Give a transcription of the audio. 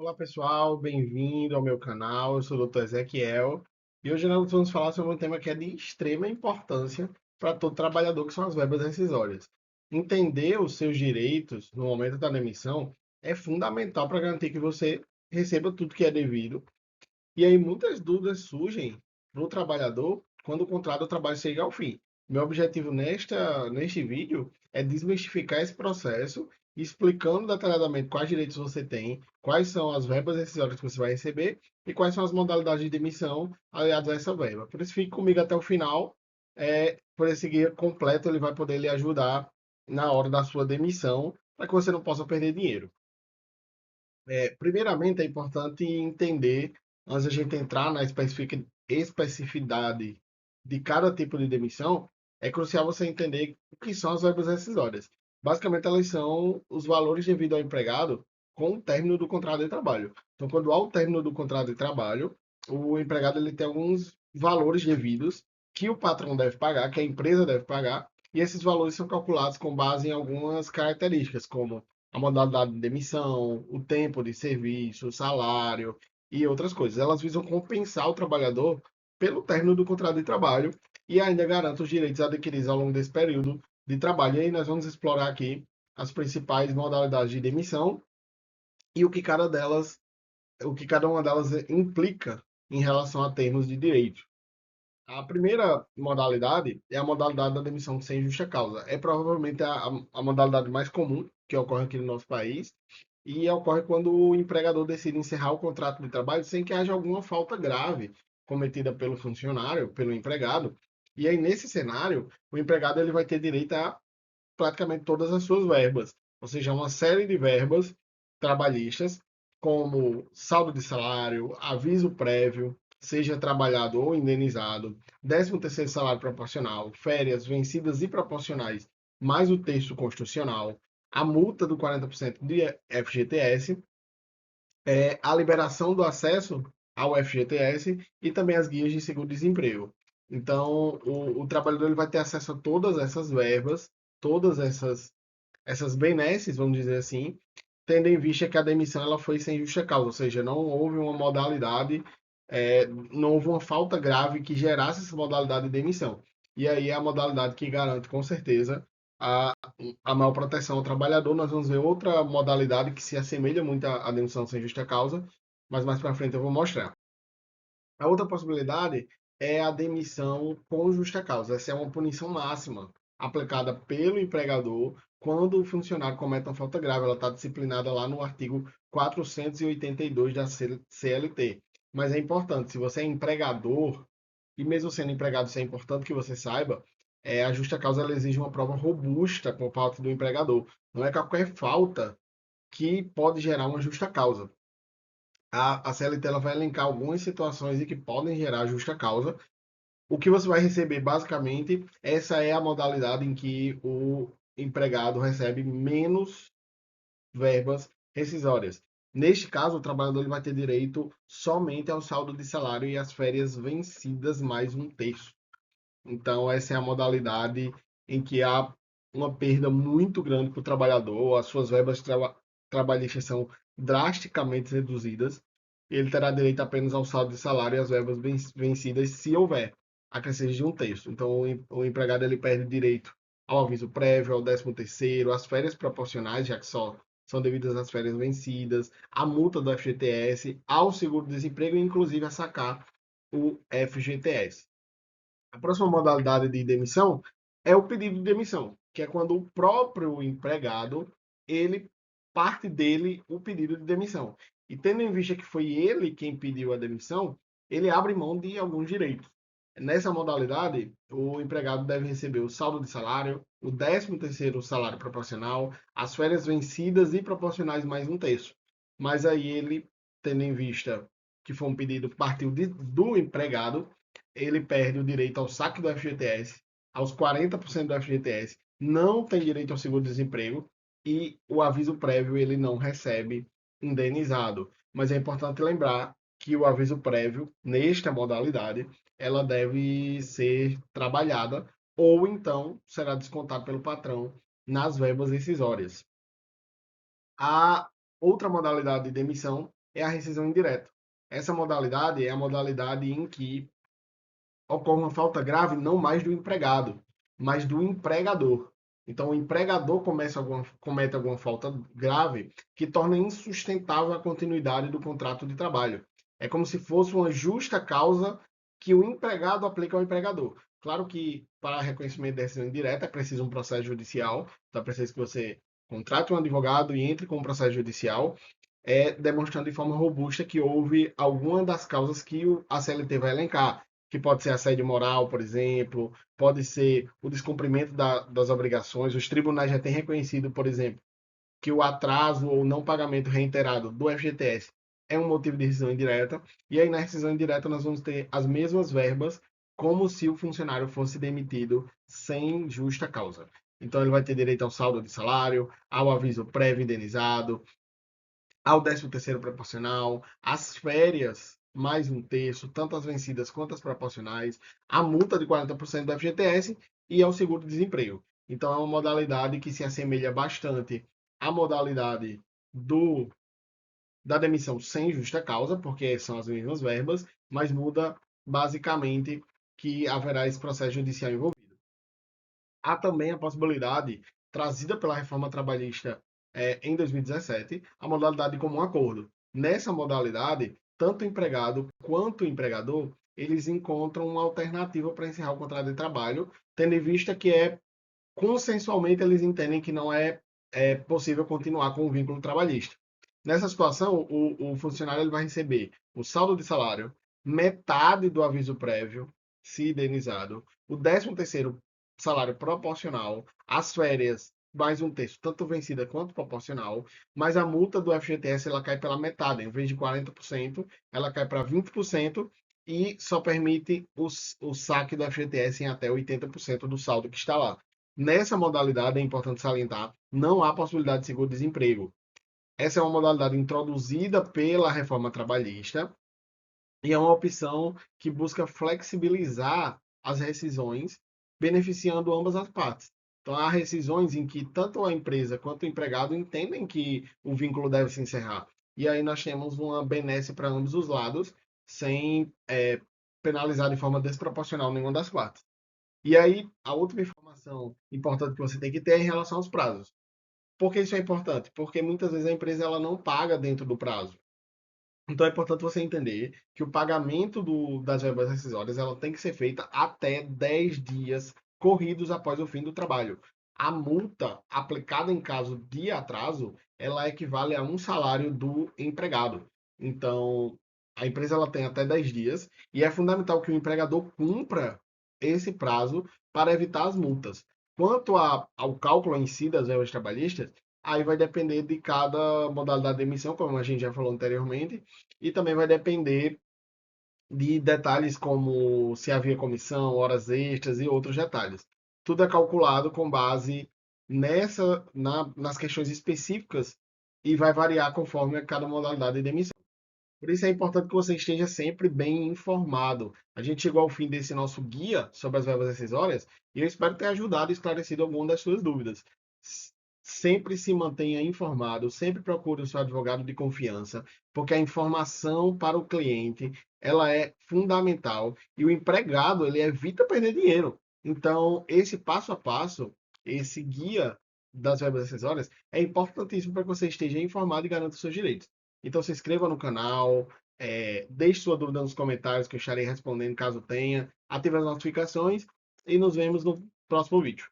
Olá pessoal, bem-vindo ao meu canal. Eu sou o Dr. Ezequiel e hoje nós vamos falar sobre um tema que é de extrema importância para todo trabalhador, que são as verbas rescisórias. Entender os seus direitos no momento da demissão é fundamental para garantir que você receba tudo que é devido. E aí muitas dúvidas surgem para o trabalhador quando o contrato de trabalho chega ao fim. Meu objetivo neste vídeo é desmistificar esse processo, explicando detalhadamente quais direitos você tem, quais são as verbas rescisórias que você vai receber e quais são as modalidades de demissão aliadas a essa verba. Por isso, fique comigo até o final. Por esse guia completo, ele vai poder lhe ajudar na hora da sua demissão, para que você não possa perder dinheiro. Primeiramente, é importante entender, antes da gente entrar na especificidade de cada tipo de demissão, é crucial você entender o que são as verbas rescisórias. Basicamente, elas são os valores devidos ao empregado com o término do contrato de trabalho. Então, quando há o término do contrato de trabalho, o empregado ele tem alguns valores devidos que o patrão deve pagar, que a empresa deve pagar, e esses valores são calculados com base em algumas características, como a modalidade de demissão, o tempo de serviço, o salário e outras coisas. Elas visam compensar o trabalhador pelo término do contrato de trabalho e ainda garante os direitos adquiridos ao longo desse período de trabalho. E aí nós vamos explorar aqui as principais modalidades de demissão e o que cada uma delas implica em relação a termos de direito. A primeira modalidade é a modalidade da demissão sem justa causa. É provavelmente a modalidade mais comum que ocorre aqui no nosso país e ocorre quando o empregador decide encerrar o contrato de trabalho sem que haja alguma falta grave cometida pelo funcionário, pelo empregado. E aí, nesse cenário, o empregado ele vai ter direito a praticamente todas as suas verbas, ou seja, uma série de verbas trabalhistas, como saldo de salário, aviso prévio, seja trabalhado ou indenizado, 13º salário proporcional, férias vencidas e proporcionais, mais o texto constitucional, a multa do 40% de FGTS, a liberação do acesso ao FGTS e também as guias de seguro-desemprego. Então, o trabalhador ele vai ter acesso a todas essas verbas, todas essas benesses, vamos dizer assim, tendo em vista que a demissão ela foi sem justa causa, ou seja, não houve uma modalidade, não houve uma falta grave que gerasse essa modalidade de demissão. E aí é a modalidade que garante, com certeza, a, a maior proteção ao trabalhador. Nós vamos ver outra modalidade que se assemelha muito à demissão sem justa causa, mas mais para frente eu vou mostrar. A outra possibilidade é a demissão com justa causa. Essa é uma punição máxima aplicada pelo empregador quando o funcionário comete uma falta grave. Ela está disciplinada lá no artigo 482 da CLT. Mas é importante, se você é empregador, e mesmo sendo empregado, isso é importante que você saiba, a justa causa ela exige uma prova robusta por parte do empregador. Não é qualquer falta que pode gerar uma justa causa. A CLT ela vai elencar algumas situações em que podem gerar justa causa. O que você vai receber, basicamente, essa é a modalidade em que o empregado recebe menos verbas rescisórias. Neste caso, o trabalhador ele vai ter direito somente ao saldo de salário e às férias vencidas mais um terço. Então, essa é a modalidade em que há uma perda muito grande para o trabalhador, as suas verbas trabalhistas são drasticamente reduzidas. Ele terá direito apenas ao saldo de salário e às verbas vencidas, se houver acrescente de um terço. Então, o empregado ele perde direito ao aviso prévio, ao 13º, às férias proporcionais, já que só são devidas às férias vencidas, à multa do FGTS, ao seguro-desemprego e, inclusive, a sacar o FGTS. A próxima modalidade de demissão é o pedido de demissão, que é quando o próprio empregado, ele parte dele o pedido de demissão. E tendo em vista que foi ele quem pediu a demissão, ele abre mão de alguns direitos. Nessa modalidade, o empregado deve receber o saldo de salário, o 13º salário proporcional, as férias vencidas e proporcionais mais um terço. Mas aí ele, tendo em vista que foi um pedido que partiu do empregado, ele perde o direito ao saque do FGTS, aos 40% do FGTS, não tem direito ao seguro-desemprego e o aviso prévio ele não recebe indenizado. Mas é importante lembrar que o aviso prévio, nesta modalidade, ela deve ser trabalhada ou então será descontado pelo patrão nas verbas rescisórias. A outra modalidade de demissão é a rescisão indireta. Essa modalidade é a modalidade em que ocorre uma falta grave não mais do empregado, mas do empregador. Então, o empregador comete alguma falta grave que torna insustentável a continuidade do contrato de trabalho. É como se fosse uma justa causa que o empregado aplica ao empregador. Claro que para reconhecimento de decisão indireta é preciso um processo judicial, então é preciso que você contrate um advogado e entre com um processo judicial, demonstrando de forma robusta que houve alguma das causas que a CLT vai elencar, que pode ser assédio moral, por exemplo, pode ser o descumprimento das obrigações. Os tribunais já têm reconhecido, por exemplo, que o atraso ou não pagamento reiterado do FGTS é um motivo de rescisão indireta, e aí na rescisão indireta nós vamos ter as mesmas verbas como se o funcionário fosse demitido sem justa causa. Então ele vai ter direito ao saldo de salário, ao aviso prévio indenizado, ao 13º proporcional, às férias, mais um terço, tanto as vencidas quanto as proporcionais, a multa de 40% do FGTS e ao seguro-desemprego. Então, é uma modalidade que se assemelha bastante à modalidade da demissão sem justa causa, porque são as mesmas verbas, mas muda basicamente que haverá esse processo judicial envolvido. Há também a possibilidade, trazida pela reforma trabalhista em 2017, a modalidade de comum acordo. Nessa modalidade, tanto o empregado quanto o empregador, eles encontram uma alternativa para encerrar o contrato de trabalho, tendo em vista que consensualmente eles entendem que não é possível continuar com o vínculo trabalhista. Nessa situação, o funcionário ele vai receber o saldo de salário, metade do aviso prévio, se indenizado, o 13º salário proporcional, as férias, mais um terço, tanto vencida quanto proporcional, mas a multa do FGTS ela cai pela metade, em vez de 40%, ela cai para 20% e só permite o saque do FGTS em até 80% do saldo que está lá. Nessa modalidade, é importante salientar, não há possibilidade de seguro-desemprego. Essa é uma modalidade introduzida pela reforma trabalhista e é uma opção que busca flexibilizar as rescisões, beneficiando ambas as partes. Então, há rescisões em que tanto a empresa quanto o empregado entendem que o vínculo deve se encerrar. E aí nós temos uma benesse para ambos os lados, sem penalizar de forma desproporcional nenhuma das partes. E aí, a última informação importante que você tem que ter é em relação aos prazos. Por que isso é importante? Porque muitas vezes a empresa ela não paga dentro do prazo. Então é importante você entender que o pagamento das verbas rescisórias ela tem que ser feita até 10 dias corridos após o fim do trabalho. A multa aplicada em caso de atraso, ela equivale a um salário do empregado. Então, a empresa ela tem até 10 dias e é fundamental que o empregador cumpra esse prazo para evitar as multas. Quanto ao cálculo em si das verbas trabalhistas, aí vai depender de cada modalidade de emissão, como a gente já falou anteriormente, e também vai depender de detalhes como se havia comissão, horas extras e outros detalhes. Tudo é calculado com base nas questões específicas e vai variar conforme cada modalidade de emissão. Por isso é importante que você esteja sempre bem informado. A gente chegou ao fim desse nosso guia sobre as verbas rescisórias e eu espero ter ajudado e esclarecido alguma das suas dúvidas. Sempre se mantenha informado, sempre procure o seu advogado de confiança, porque a informação para o cliente ela é fundamental e o empregado ele evita perder dinheiro. Então, esse passo a passo, esse guia das verbas acessórias é importantíssimo para que você esteja informado e garanta os seus direitos. Então se inscreva no canal, deixe sua dúvida nos comentários que eu estarei respondendo caso tenha, ative as notificações e nos vemos no próximo vídeo.